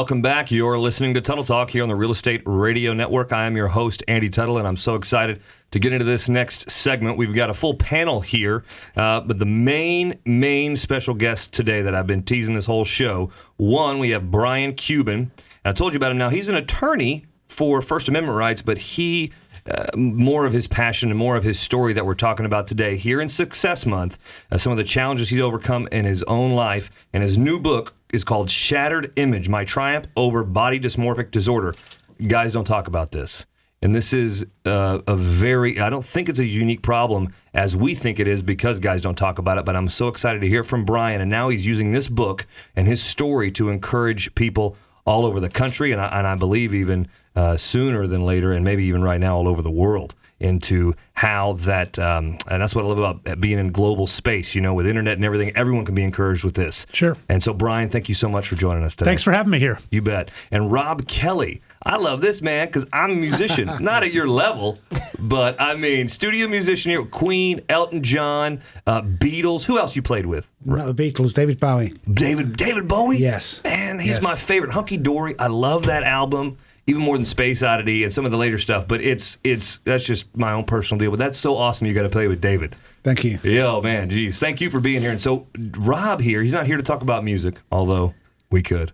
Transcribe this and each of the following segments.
Welcome back. You're listening to Tuttle Talk here on the Real Estate Radio Network. I am your host, Andy Tuttle, and I'm so excited to get into this next segment. We've got a full panel here, but the main special guest today that I've been teasing this whole show, one, we have Brian Cuban. I told you about him now. He's an attorney for First Amendment rights, but more of his passion and more of his story that we're talking about today here in Success Month, some of the challenges he's overcome in his own life, and his new book is called Shattered Image, My Triumph Over Body Dysmorphic Disorder. Guys don't talk about this. And this is I don't think it's a unique problem as we think it is because guys don't talk about it, but I'm so excited to hear from Brian, and now he's using this book and his story to encourage people all over the country, and I believe even sooner than later, and maybe even right now all over the world, into how that, and that's what I love about being in global space, with internet and everything, everyone can be encouraged with this. Sure. And so, Brian, thank you so much for joining us today. Thanks for having me here. You bet. And Robb Kelly, I love this, man, because I'm a musician, not at your level, but studio musician here, Queen, Elton John, Beatles. Who else you played with? Not the Beatles, David Bowie. David Bowie? Yes. Man, he's my favorite. Hunky Dory, I love that album. Even more than Space Oddity and some of the later stuff, but that's just my own personal deal. But that's so awesome you got to play with David. Thank you. Yo, man, geez. Thank you for being here. And so Robb here, he's not here to talk about music, although we could.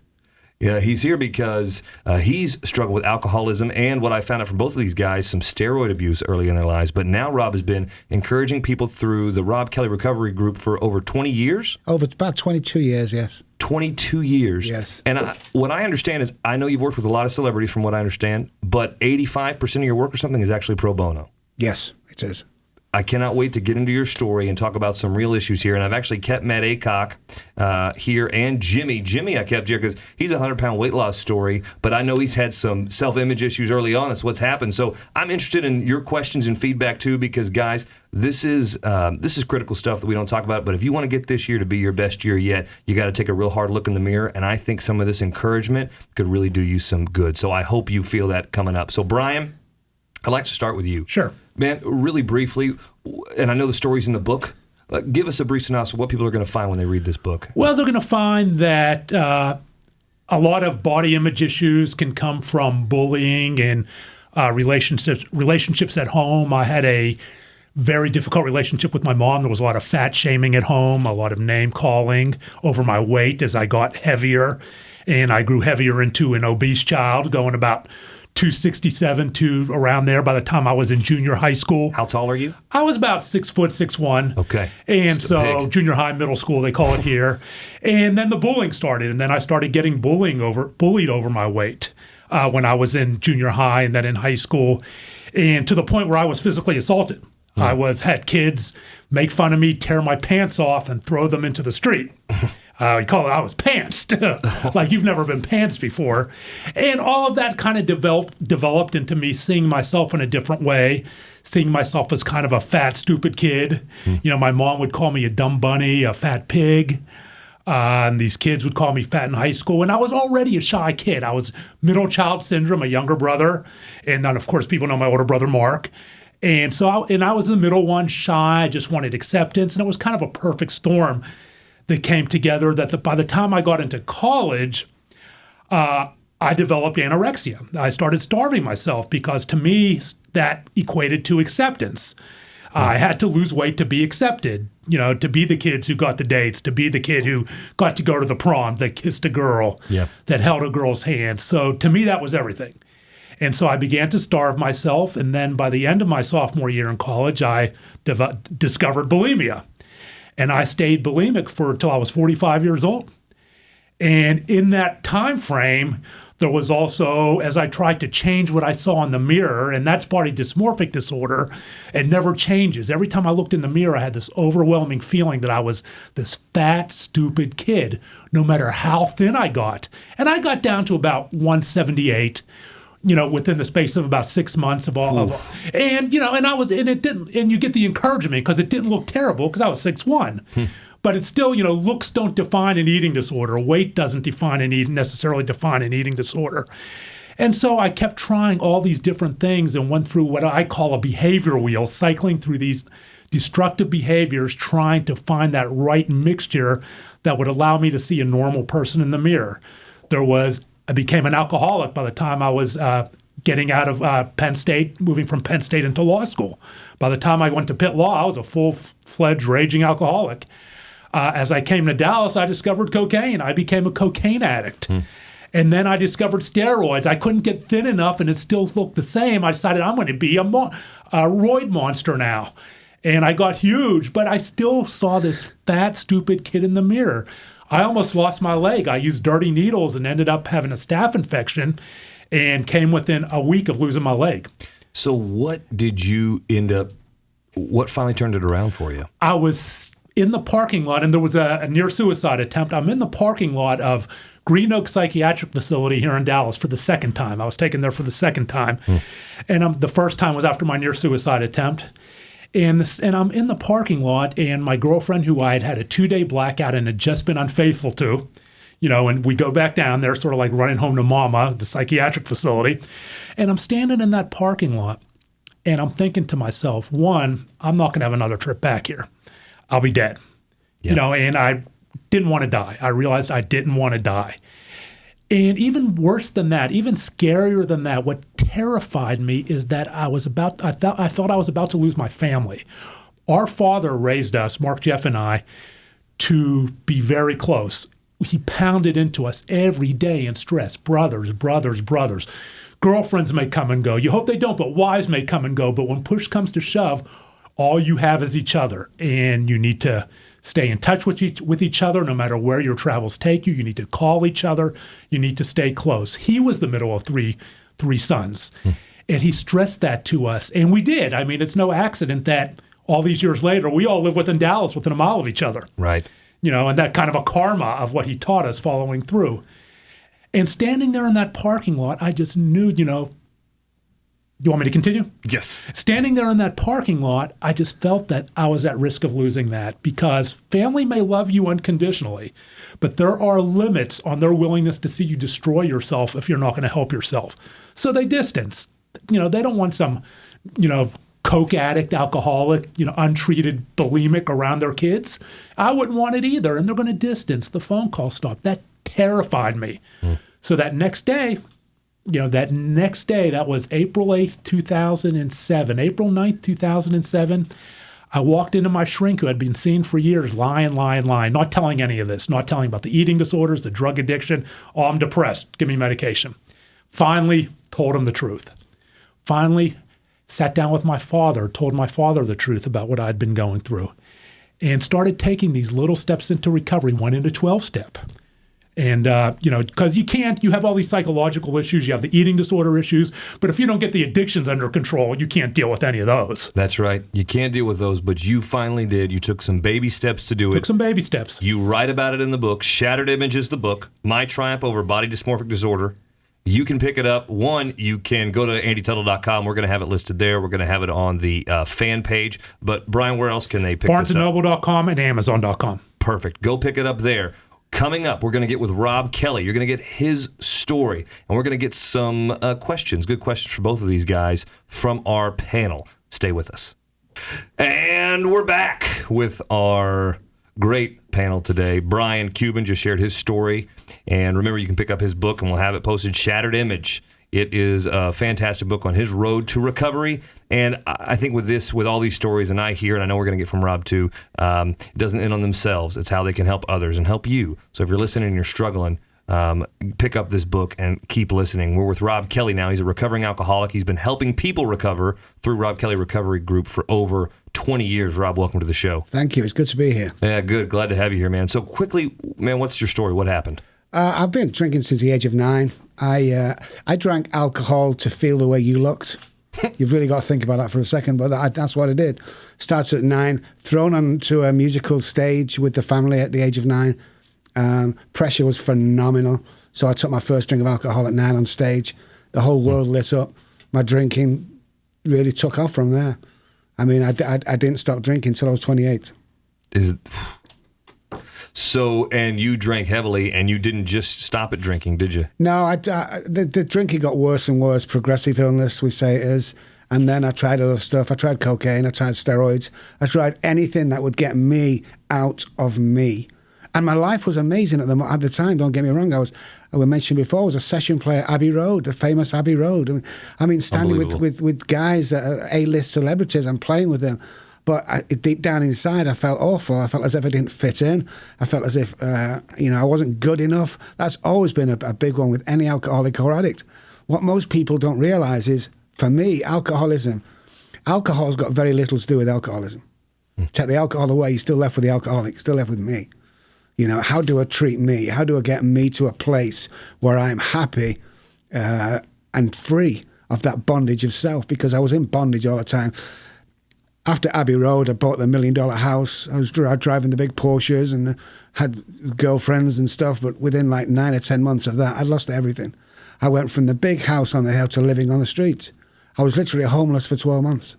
Yeah, he's here because he's struggled with alcoholism and what I found out from both of these guys, some steroid abuse early in their lives. But now Robb has been encouraging people through the Robb Kelly Recovery Group for over 20 years? Over about 22 years, yes. 22 years. Yes. And what I understand is, I know you've worked with a lot of celebrities from what I understand, but 85% of your work or something is actually pro bono. Yes, it is. I cannot wait to get into your story and talk about some real issues here. And I've actually kept Matt Aycock here and Jimmy. Jimmy I kept here because he's a 100-pound weight loss story, but I know he's had some self-image issues early on. That's what's happened. So I'm interested in your questions and feedback too, because guys, this is critical stuff that we don't talk about. But if you want to get this year to be your best year yet, you got to take a real hard look in the mirror. And I think some of this encouragement could really do you some good. So I hope you feel that coming up. So Brian, I'd like to start with you. Sure. Man, really briefly, and I know the story's in the book, give us a brief synopsis of what people are going to find when they read this book. Well, they're going to find that a lot of body image issues can come from bullying and relationships at home. I had a very difficult relationship with my mom. There was a lot of fat shaming at home, a lot of name calling over my weight as I got heavier, and I grew heavier into an obese child, going about 267 to around there by the time I was in junior high school. How tall are you? I was about 6'6". Okay. And so junior high, middle school, they call it here. And then the bullying started. And then I started getting bullied over my weight when I was in junior high and then in high school. And to the point where I was physically assaulted. I had kids make fun of me, tear my pants off, and throw them into the street. You call it, I was pantsed, like you've never been pantsed before. And all of that kind of developed into me seeing myself in a different way, seeing myself as kind of a fat, stupid kid. My mom would call me a dumb bunny, a fat pig. And these kids would call me fat in high school. And I was already a shy kid. I was middle child syndrome, a younger brother. And then, of course, people know my older brother, Mark. And so I was the middle one, shy. I just wanted acceptance. And it was kind of a perfect storm that came together that by the time I got into college, I developed anorexia. I started starving myself because to me, that equated to acceptance. I had to lose weight to be accepted, to be the kids who got the dates, to be the kid who got to go to the prom, that kissed a girl, that held a girl's hand. So to me, that was everything. And so I began to starve myself. And then by the end of my sophomore year in college, I discovered bulimia. And I stayed bulimic until I was 45 years old. And in that time frame, there was also, as I tried to change what I saw in the mirror, and that's body dysmorphic disorder, it never changes. Every time I looked in the mirror, I had this overwhelming feeling that I was this fat, stupid kid, no matter how thin I got. And I got down to about 178, within the space of about 6 months and it didn't, and you get the encouragement because it didn't look terrible because I was 6'1". But it's still, looks don't define an eating disorder. Weight doesn't necessarily define an eating disorder. And so I kept trying all these different things and went through what I call a behavior wheel, cycling through these destructive behaviors, trying to find that right mixture that would allow me to see a normal person in the mirror. There was I became an alcoholic by the time I was getting out of Penn State, moving from Penn State into law school. By the time I went to Pitt Law, I was a full-fledged raging alcoholic. As I came to Dallas, I discovered cocaine. I became a cocaine addict. And then I discovered steroids. I couldn't get thin enough, and it still looked the same. I decided I'm going to be a roid monster now. And I got huge, but I still saw this fat, stupid kid in the mirror. I almost lost my leg. I used dirty needles and ended up having a staph infection and came within a week of losing my leg. So what finally turned it around for you? I was in the parking lot, and there was a near suicide attempt. I'm in the parking lot of Green Oak Psychiatric Facility here in Dallas for the second time. I was taken there for the second time. And the first time was after my near suicide attempt. And I'm in the parking lot, and my girlfriend, who I had a 2-day blackout and had just been unfaithful to, and we go back down there, sort of like running home to mama, the psychiatric facility. And I'm standing in that parking lot, and I'm thinking to myself, one, I'm not going to have another trip back here. I'll be dead. Yeah. And I didn't want to die. I realized I didn't want to die. And even worse than that, even scarier than that, what terrified me is that I thought I was about to lose my family. Our father raised us, Mark, Jeff, and I, to be very close. He pounded into us every day in stress. Brothers, brothers, brothers. Girlfriends may come and go. You hope they don't, but wives may come and go. But when push comes to shove, all you have is each other. And you need to stay in touch with each other no matter where your travels take you. You need to call each other. You need to stay close. He was the middle of three sons. And he stressed that to us. And we did. I mean, it's no accident that all these years later, we all live within Dallas within a mile of each other. Right. And that kind of a karma of what he taught us following through. And standing there in that parking lot, I just knew, you want me to continue? Yes. Standing there in that parking lot, I just felt that I was at risk of losing that because family may love you unconditionally, but there are limits on their willingness to see you destroy yourself if you're not going to help yourself. So they distance. They don't want some, coke addict, alcoholic, untreated bulimic around their kids. I wouldn't want it either, and they're going to distance. The phone call stopped. That terrified me. So that next day, that was April 8th, 2007. April 9th, 2007, I walked into my shrink who had been seen for years, lying, not telling any of this, not telling about the eating disorders, the drug addiction. Oh, I'm depressed. Give me medication. Finally told him the truth. Finally sat down with my father, told my father the truth about what I'd been going through, and started taking these little steps into recovery, went into 12-step. And, because you have all these psychological issues, you have the eating disorder issues, but if you don't get the addictions under control, you can't deal with any of those. That's right. You can't deal with those, but you finally did. You took some baby steps to do it. Took some baby steps. You write about it in the book. Shattered Image is the book. My Triumph Over Body Dysmorphic Disorder. You can pick it up. One, you can go to AndyTuttle.com. We're going to have it listed there. We're going to have it on the fan page. But, Brian, where else can they pick this up? BarnesandNoble.com and Amazon.com. Perfect. Go pick it up there. Coming up, we're going to get with Robb Kelly. You're going to get his story, and we're going to get some questions, good questions for both of these guys from our panel. Stay with us. And we're back with our great panel today. Brian Cuban just shared his story, and remember, you can pick up his book, and we'll have it posted, Shattered Image. It is a fantastic book on his road to recovery. And I think with all these stories, and I hear, and I know we're going to get from Robb too, it doesn't end on themselves. It's how they can help others and help you. So if you're listening and you're struggling, pick up this book and keep listening. We're with Robb Kelly now. He's a recovering alcoholic. He's been helping people recover through Robb Kelly Recovery Group for over 20 years. Robb, welcome to the show. Thank you. It's good to be here. Yeah, good. Glad to have you here, man. So quickly, man, what's your story? What happened? I've been drinking since the age of 9. I drank alcohol to feel the way you looked. You've really got to think about that for a second, but that's what I did. Started at 9, thrown onto a musical stage with the family at the age of 9. Pressure was phenomenal. So I took my first drink of alcohol at 9 on stage. The whole world lit up. My drinking really took off from there. I mean, I didn't stop drinking until I was 28. So, and you drank heavily, and you didn't just stop at drinking, did you? No, the drinking got worse and worse. Progressive illness, we say it is. And then I tried other stuff. I tried cocaine. I tried steroids. I tried anything that would get me out of me. And my life was amazing at the time. Don't get me wrong. I mentioned before, I was a session player at Abbey Road, the famous Abbey Road. I mean, standing with guys that are A-list celebrities and playing with them. But deep down inside, I felt awful. I felt as if I didn't fit in. I felt as if, I wasn't good enough. That's always been a big one with any alcoholic or addict. What most people don't realize is, for me, alcohol's got very little to do with alcoholism. Take the alcohol away, you're still left with the alcoholic, still left with me. How do I treat me? How do I get me to a place where I'm happy and free of that bondage of self? Because I was in bondage all the time. After Abbey Road, I bought the $1 million house. I was driving the big Porsches and had girlfriends and stuff. But within like 9 or 10 months of that, I lost everything. I went from the big house on the hill to living on the streets. I was literally homeless for 12 months.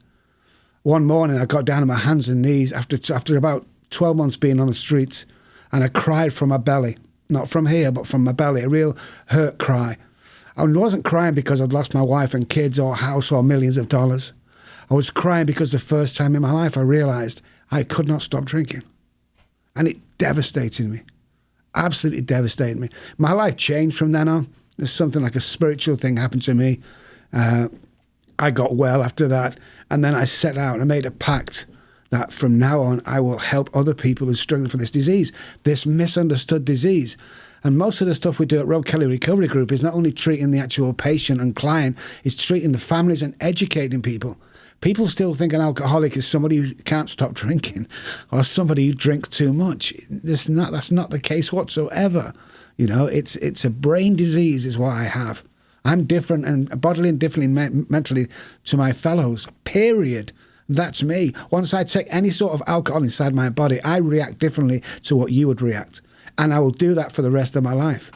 One morning, I got down on my hands and knees after about 12 months being on the streets, and I cried from my belly. Not from here, but from my belly, a real hurt cry. I wasn't crying because I'd lost my wife and kids or house or millions of dollars. I was crying because the first time in my life I realized I could not stop drinking. And it devastated me. Absolutely devastated me. My life changed from then on. There's something like a spiritual thing happened to me. I got well after that. And then I set out and made a pact that from now on I will help other people who struggle for this disease, this misunderstood disease. And most of the stuff we do at Robb Kelly Recovery Group is not only treating the actual patient and client, it's treating the families and educating people. People still think an alcoholic is somebody who can't stop drinking or somebody who drinks too much. That's not the case whatsoever. It's a brain disease is what I have. I'm different and bodily and differently mentally to my fellows, period. That's me. Once I take any sort of alcohol inside my body, I react differently to what you would react. And I will do that for the rest of my life.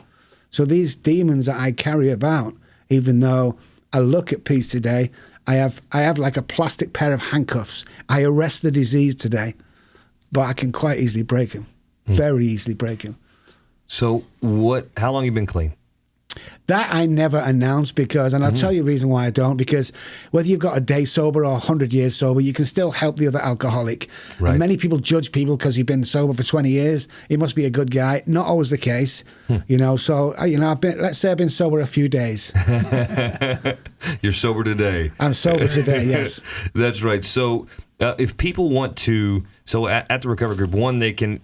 So these demons that I carry about, even though I look at peace today, I have like a plastic pair of handcuffs. I arrest the disease today, but I can quite easily break them. Very easily break them. So how long have you been clean? That I never announce because, and I'll tell you the reason why I don't, because whether you've got a day sober or 100 years sober, you can still help the other alcoholic. Right. And many people judge people because you've been sober for 20 years. He must be a good guy. Not always the case. So, let's say I've been sober a few days. You're sober today. I'm sober today, yes. That's right. So if people want to, at the Recovery Group,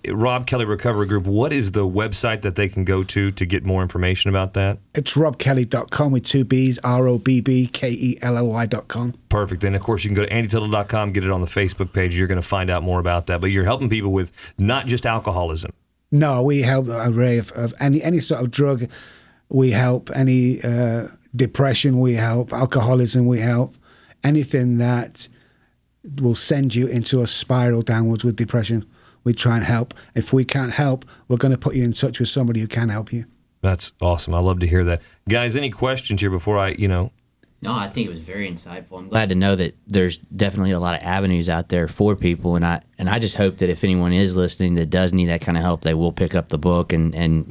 Robb Kelly Recovery Group, what is the website that they can go to get more information about that? It's robbkelly.com with 2 B's, ROBBKELLY.com. Perfect. And of course, you can go to andytuttle.com, get it on the Facebook page. You're going to find out more about that. But you're helping people with not just alcoholism. No, we help an array of any sort of drug. We help any depression. We help alcoholism. We help anything that will send you into a spiral downwards with depression. We try and help. If we can't help, we're going to put you in touch with somebody who can help you. That's awesome. I love to hear that. Guys, any questions here before I. No, I think it was very insightful. I'm glad to know that there's definitely a lot of avenues out there for people, and I just hope that if anyone is listening that does need that kind of help, they will pick up the book and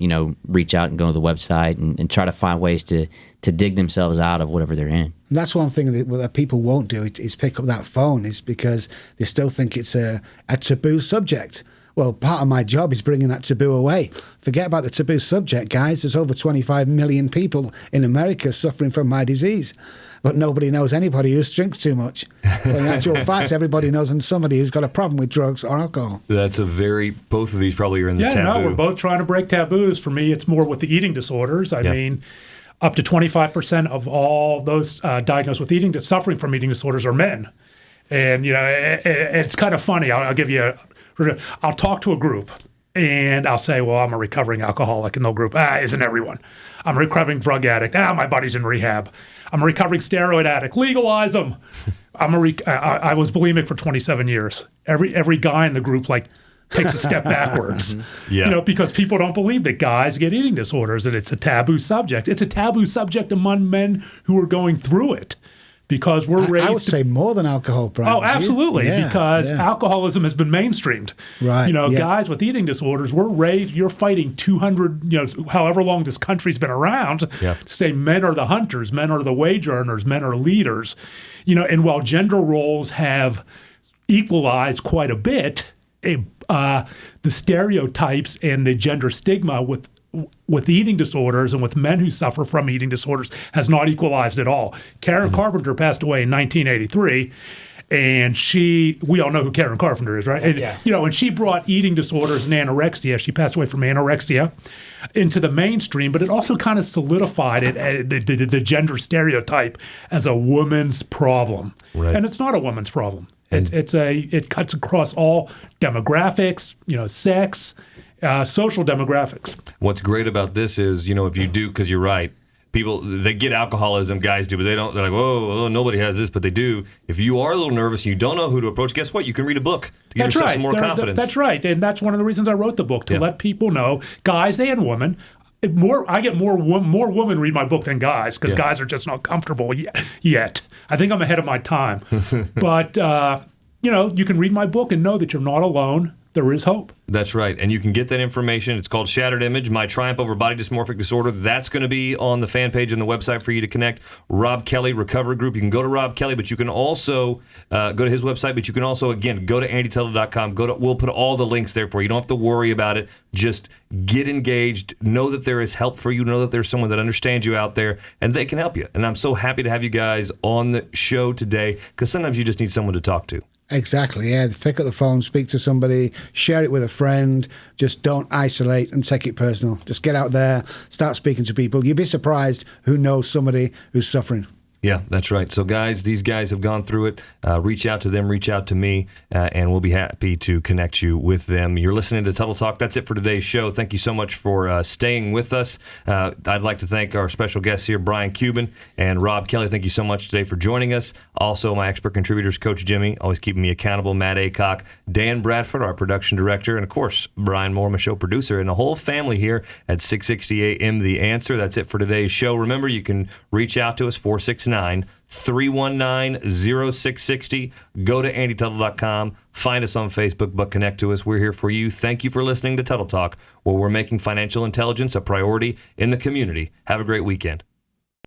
reach out and go to the website and try to find ways to dig themselves out of whatever they're in. And that's one thing that people won't do is pick up that phone, is because they still think it's a taboo subject. Well, part of my job is bringing that taboo away. Forget about the taboo subject, guys. There's over 25 million people in America suffering from my disease, but nobody knows anybody who drinks too much. Well, in actual fact, everybody knows somebody who's got a problem with drugs or alcohol. Both of these probably are in the taboo. Yeah, no, we're both trying to break taboos. For me, it's more with the eating disorders. I mean, up to 25% of all those diagnosed with suffering from eating disorders are men. And, it's kind of funny. I'll talk to a group and I'll say, well, I'm a recovering alcoholic, and they'll group, isn't everyone? I'm a recovering drug addict. My buddy's in rehab. I'm a recovering steroid addict. Legalize them. I was bulimic for 27 years. Every guy in the group takes a step backwards. Because people don't believe that guys get eating disorders, and it's a taboo subject. It's a taboo subject among men who are going through it. Because we're raised. I would say more than alcohol, Brian. Oh, absolutely. Because alcoholism has been mainstreamed. Right. Guys with eating disorders, we're raised. You're fighting 200. However long this country's been around. To say men are the hunters, men are the wage earners, men are leaders. And while gender roles have equalized quite a bit, the stereotypes and the gender stigma with eating disorders and with men who suffer from eating disorders has not equalized at all. Karen Carpenter passed away in 1983. And we all know who Karen Carpenter is, right? And, and she brought eating disorders and anorexia. She passed away from anorexia into the mainstream, but it also kind of solidified the gender stereotype as a woman's problem. Right. And it's not a woman's problem. It cuts across all demographics, sex, social demographics. What's great about this is, if you do, because you're right, people, they get alcoholism, guys do, but they don't. They're like, whoa, nobody has this, but they do. If you are a little nervous and you don't know who to approach, guess what? You can read a book to give yourself some more confidence. That's right, and that's one of the reasons I wrote the book, to let people know, guys and women. I get more women read my book than guys, because guys are just not comfortable yet. I think I'm ahead of my time. But, you can read my book and know that you're not alone. There is hope. That's right. And you can get that information. It's called Shattered Image, My Triumph Over Body Dysmorphic Disorder. That's going to be on the fan page and the website for you to connect. Robb Kelly Recovery Group. You can go to Robb Kelly, but you can also go to his website, but you can also, again, go to andytuttle.com. We'll put all the links there for you. You don't have to worry about it. Just get engaged. Know that there is help for you. Know that there's someone that understands you out there, and they can help you. And I'm so happy to have you guys on the show today, because sometimes you just need someone to talk to. Exactly, yeah. Pick up the phone, speak to somebody, share it with a friend. Just don't isolate and take it personal. Just get out there, start speaking to people. You'd be surprised who knows somebody who's suffering. Yeah, that's right. So, guys, these guys have gone through it. Reach out to them, reach out to me, and we'll be happy to connect you with them. You're listening to Tuttle Talk. That's it for today's show. Thank you so much for staying with us. I'd like to thank our special guests here, Brian Cuban and Robb Kelly. Thank you so much today for joining us. Also, my expert contributors, Coach Jimmy, always keeping me accountable, Matt Aycock, Dan Bradford, our production director, and, of course, Brian Moore, my show producer, and the whole family here at 660 AM The Answer. That's it for today's show. Remember, you can reach out to us, 469-319-0660. Go to andytuttle.com. Find us on Facebook, but connect to us. We're here for you. Thank you for listening to Tuttle Talk, where we're making financial intelligence a priority in the community. Have a great weekend.